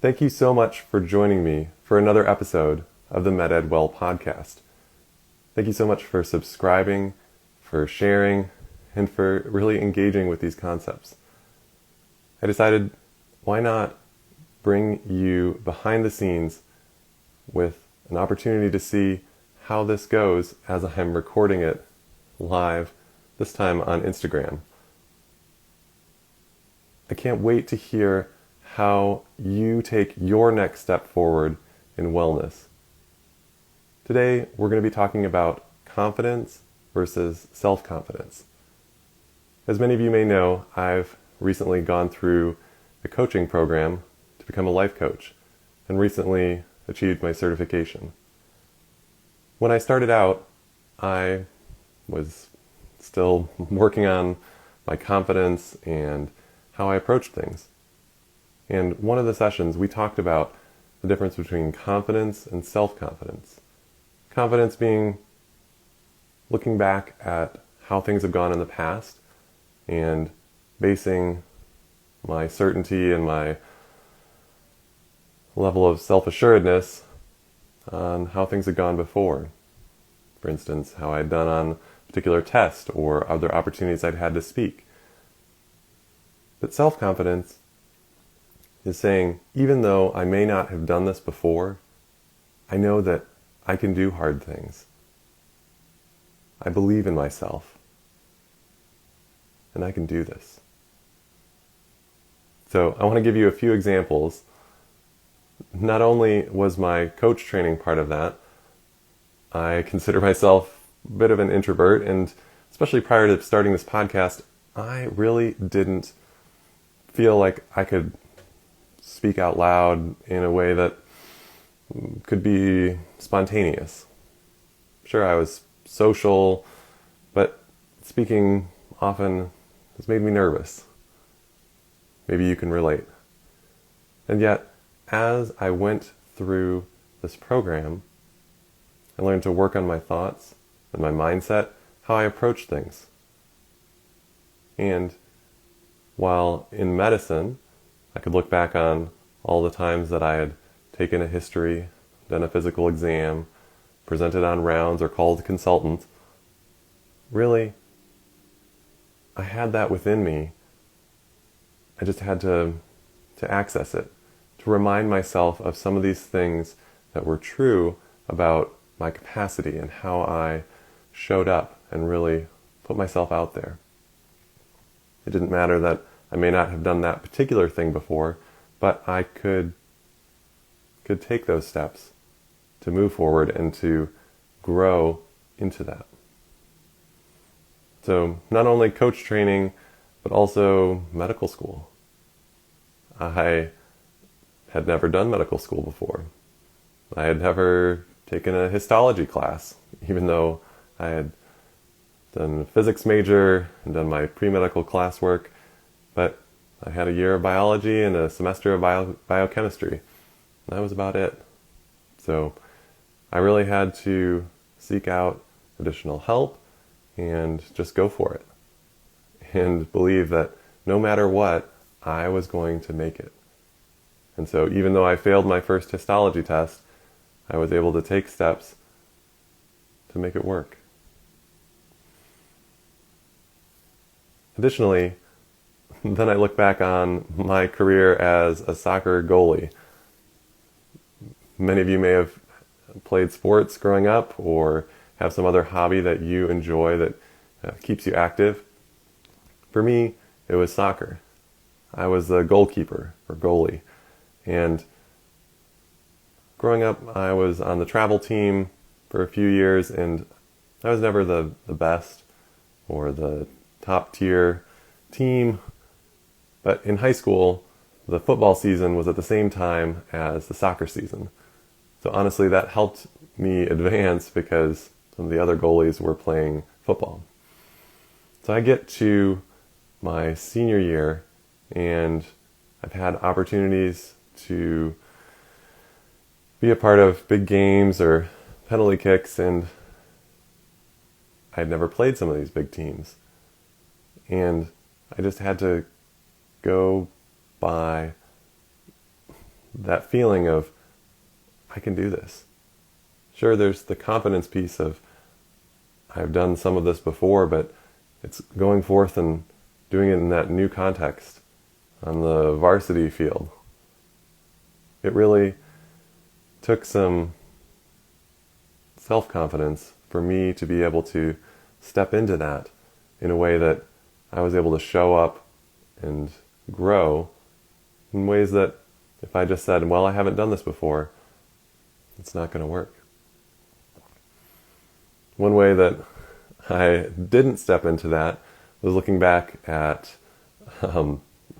Thank you so much for joining me for another episode of the MedEd Well podcast. Thank you so much for subscribing, for sharing, and for really engaging with these concepts. I decided, why not bring you behind the scenes with an opportunity to see how this goes as I'm recording it live, this time on Instagram. I can't wait to hear how you take your next step forward in wellness. Today, we're going to be talking about confidence versus self-confidence. As many of you may know, I've recently gone through a coaching program to become a life coach and recently achieved my certification. When I started out, I was still working on my confidence and how I approached things. And one of the sessions, we talked about the difference between confidence and self-confidence. Confidence being looking back at how things have gone in the past and basing my certainty and my level of self-assuredness on how things had gone before. For instance, how I'd done on a particular test or other opportunities I'd had to speak. But self-confidence is saying, even though I may not have done this before, I know that I can do hard things. I believe in myself, and I can do this. So I want to give you a few examples. Not only was my coach training part of that, I consider myself a bit of an introvert, and especially prior to starting this podcast, I really didn't feel like I could speak out loud in a way that could be spontaneous. Sure, I was social, but speaking often has made me nervous. Maybe you can relate. And yet, as I went through this program, I learned to work on my thoughts and my mindset, how I approach things. And while in medicine, I could look back on all the times that I had taken a history, done a physical exam, presented on rounds, or called a consultant. Really, I had that within me. I just had to access it, to remind myself of some of these things that were true about my capacity and how I showed up and really put myself out there. It didn't matter that I may not have done that particular thing before, but I could take those steps to move forward and to grow into that. So not only coach training, but also medical school. I had never done medical school before. I had never taken a histology class, even though I had done a physics major and done my pre-medical classwork. But I had a year of biology and a semester of biochemistry. That was about it. So I really had to seek out additional help and just go for it. And believe that no matter what, I was going to make it. And so even though I failed my first histology test, I was able to take steps to make it work. Additionally, then I look back on my career as a soccer goalie. Many of you may have played sports growing up or have some other hobby that you enjoy that keeps you active. For me, it was soccer. I was the goalkeeper or goalie. And growing up, I was on the travel team for a few years, and I was never the best or the top tier team. But in high school, the football season was at the same time as the soccer season. So honestly, that helped me advance because some of the other goalies were playing football. So I get to my senior year, and I've had opportunities to be a part of big games or penalty kicks, and I had never played some of these big teams. And I just had to go by that feeling of, I can do this. Sure, there's the confidence piece of, I've done some of this before, but it's going forth and doing it in that new context on the varsity field. It really took some self-confidence for me to be able to step into that in a way that I was able to show up and grow in ways that if I just said, well, I haven't done this before, it's not going to work. One way that I didn't step into that was looking back at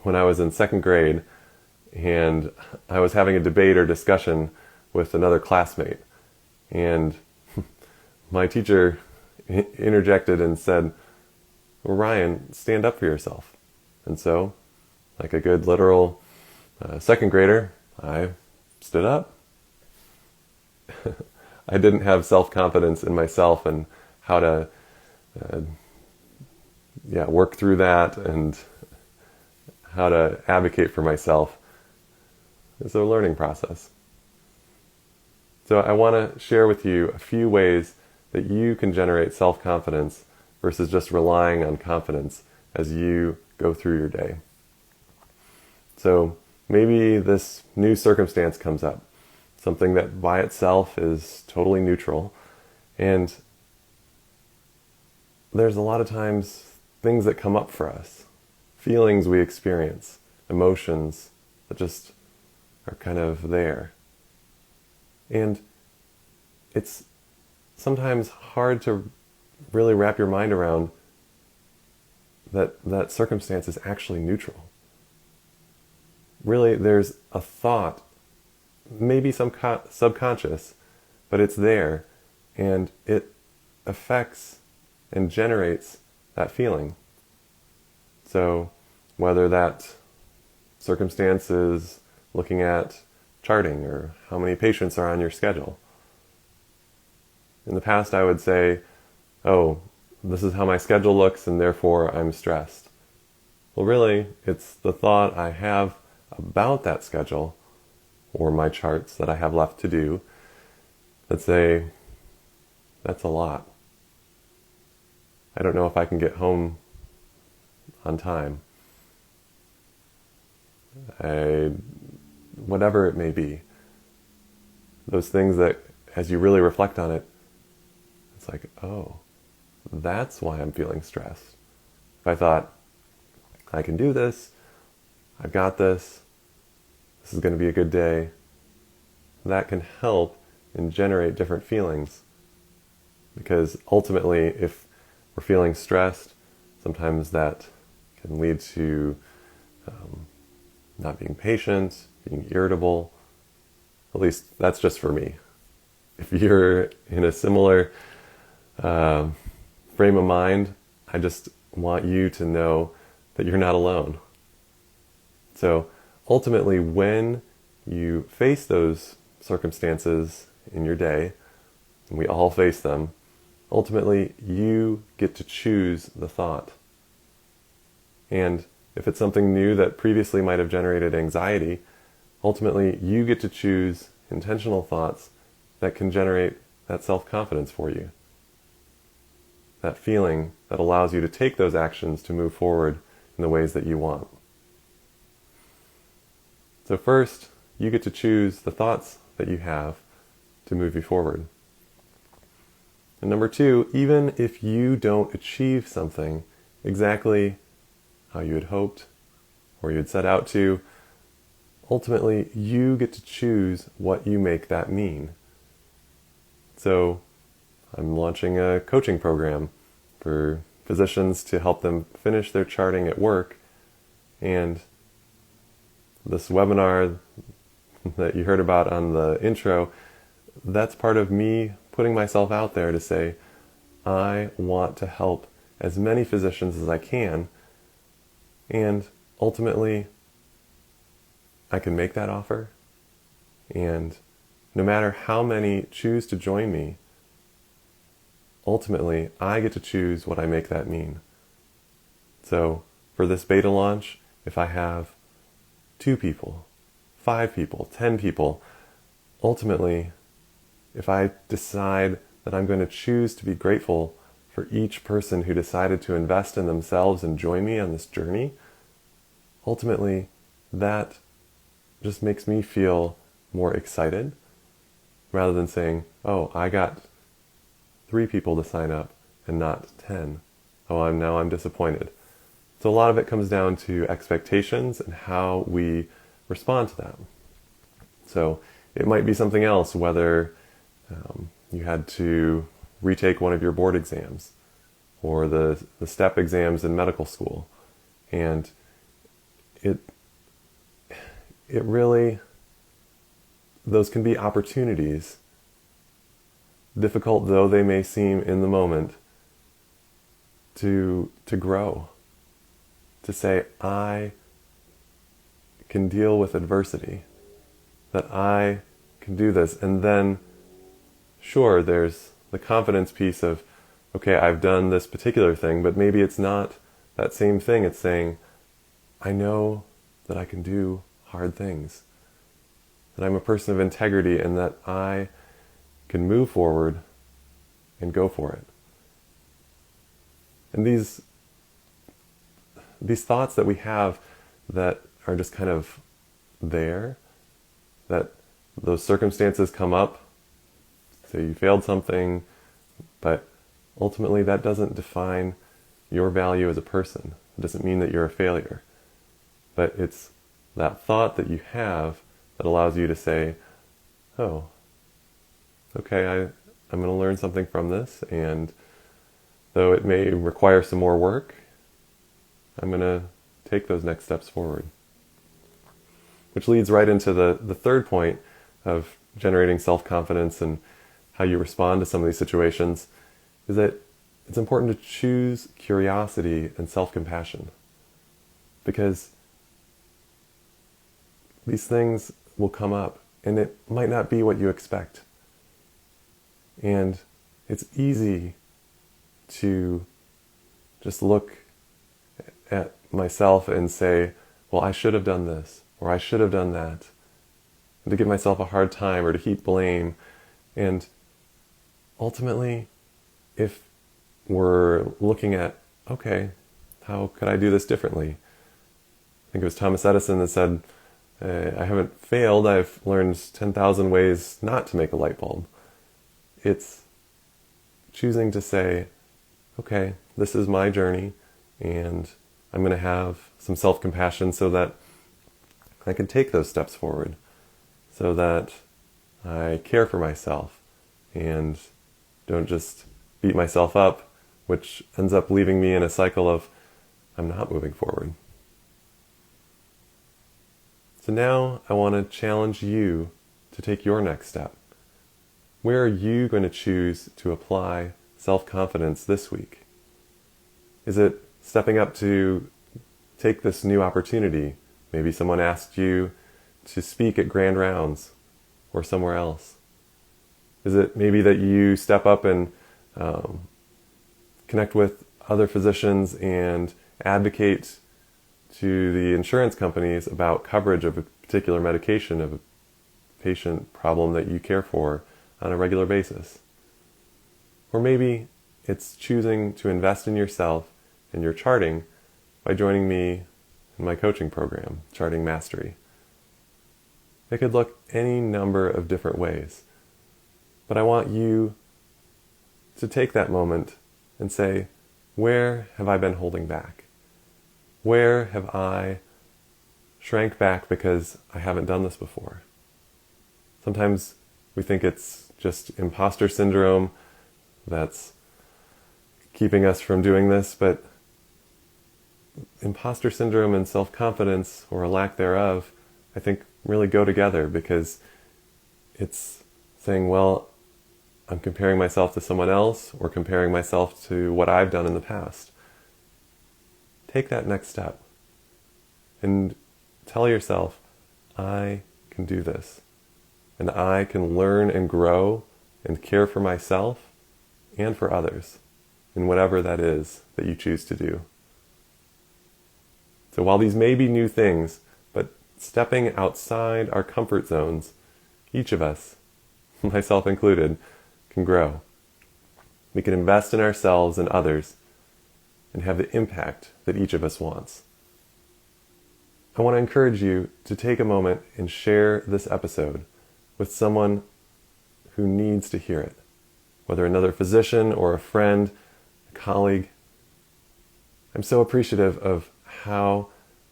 when I was in second grade and I was having a debate or discussion with another classmate. And my teacher interjected and said, well, Ryan, stand up for yourself. And so, like a good literal second grader, I stood up. I didn't have self-confidence in myself and how to work through that and how to advocate for myself. It's a learning process. So I want to share with you a few ways that you can generate self-confidence versus just relying on confidence as you go through your day. So maybe this new circumstance comes up, something that by itself is totally neutral, and there's a lot of times things that come up for us, feelings we experience, emotions that just are kind of there. And it's sometimes hard to really wrap your mind around that circumstance is actually neutral. Really, there's a thought, maybe some subconscious, but it's there, and it affects and generates that feeling. So whether that circumstance is looking at charting or how many patients are on your schedule. In the past, I would say, oh, this is how my schedule looks and therefore I'm stressed. Well, really, it's the thought I have about that schedule or my charts that I have left to do that say, that's a lot. I don't know if I can get home on time. Whatever it may be. Those things that, as you really reflect on it, it's like, oh, that's why I'm feeling stressed. If I thought, I can do this, I've got this is going to be a good day, that can help and generate different feelings. Because ultimately, if we're feeling stressed, sometimes that can lead to not being patient, being irritable. At least that's just for me. If you're in a similar frame of mind, I just want you to know that you're not alone. So ultimately, when you face those circumstances in your day, and we all face them, ultimately you get to choose the thought. And if it's something new that previously might have generated anxiety, ultimately you get to choose intentional thoughts that can generate that self-confidence for you. That feeling that allows you to take those actions to move forward in the ways that you want. So first, you get to choose the thoughts that you have to move you forward. And number two, even if you don't achieve something exactly how you had hoped or you had set out to, ultimately you get to choose what you make that mean. So I'm launching a coaching program for physicians to help them finish their charting at work, and this webinar that you heard about on the intro, that's part of me putting myself out there to say, I want to help as many physicians as I can, and ultimately I can make that offer, and no matter how many choose to join me, ultimately I get to choose what I make that mean. So for this beta launch, if I have 2 people, 5 people, 10 people. Ultimately, if I decide that I'm going to choose to be grateful for each person who decided to invest in themselves and join me on this journey, ultimately, that just makes me feel more excited rather than saying, oh, I got 3 people to sign up and not 10. Oh, I'm disappointed. So a lot of it comes down to expectations and how we respond to that. So it might be something else, whether you had to retake one of your board exams or the STEP exams in medical school. And it really, those can be opportunities, difficult though they may seem in the moment, to grow, to say, I can deal with adversity, that I can do this. And then, sure, there's the confidence piece of, okay, I've done this particular thing, but maybe it's not that same thing. It's saying, I know that I can do hard things, that I'm a person of integrity, and that I can move forward and go for it. And these thoughts that we have that are just kind of there, that those circumstances come up, so you failed something, but ultimately that doesn't define your value as a person. It doesn't mean that you're a failure. But it's that thought that you have that allows you to say, oh, okay, I'm going to learn something from this, and though it may require some more work, I'm going to take those next steps forward. Which leads right into the third point of generating self-confidence and how you respond to some of these situations, is that it's important to choose curiosity and self-compassion. Because these things will come up, and it might not be what you expect. And it's easy to just look at myself and say, well, I should have done this, or I should have done that, and to give myself a hard time or to heap blame. And ultimately, if we're looking at, okay, how could I do this differently? I think it was Thomas Edison that said, I haven't failed, I've learned 10,000 ways not to make a light bulb. It's choosing to say, okay, this is my journey, and I'm going to have some self-compassion so that I can take those steps forward, so that I care for myself and don't just beat myself up, which ends up leaving me in a cycle of I'm not moving forward. So now I want to challenge you to take your next step. Where are you going to choose to apply self-confidence this week? Is it stepping up to take this new opportunity? Maybe someone asked you to speak at Grand Rounds or somewhere else. Is it maybe that you step up and connect with other physicians and advocate to the insurance companies about coverage of a particular medication of a patient problem that you care for on a regular basis? Or maybe it's choosing to invest in yourself and your charting by joining me in my coaching program, Charting Mastery. It could look any number of different ways, but I want you to take that moment and say, where have I been holding back? Where have I shrank back because I haven't done this before? Sometimes we think it's just imposter syndrome that's keeping us from doing this, but imposter syndrome and self-confidence, or a lack thereof, I think really go together, because it's saying, well, I'm comparing myself to someone else or comparing myself to what I've done in the past. Take that next step and tell yourself, I can do this, and I can learn and grow and care for myself and for others in whatever that is that you choose to do. So while these may be new things, but stepping outside our comfort zones, each of us, myself included, can grow. We can invest in ourselves and others and have the impact that each of us wants. I want to encourage you to take a moment and share this episode with someone who needs to hear it, whether another physician or a friend, a colleague. I'm so appreciative of how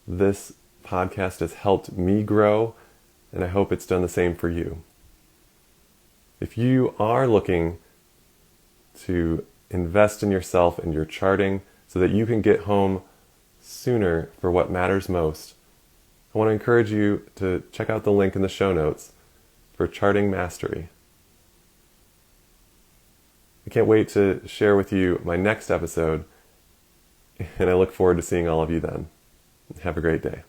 this podcast has helped me grow, and I hope it's done the same for you. If you are looking to invest in yourself and your charting so that you can get home sooner for what matters most, I want to encourage you to check out the link in the show notes for Charting Mastery. I can't wait to share with you my next episode, and I look forward to seeing all of you then. Have a great day.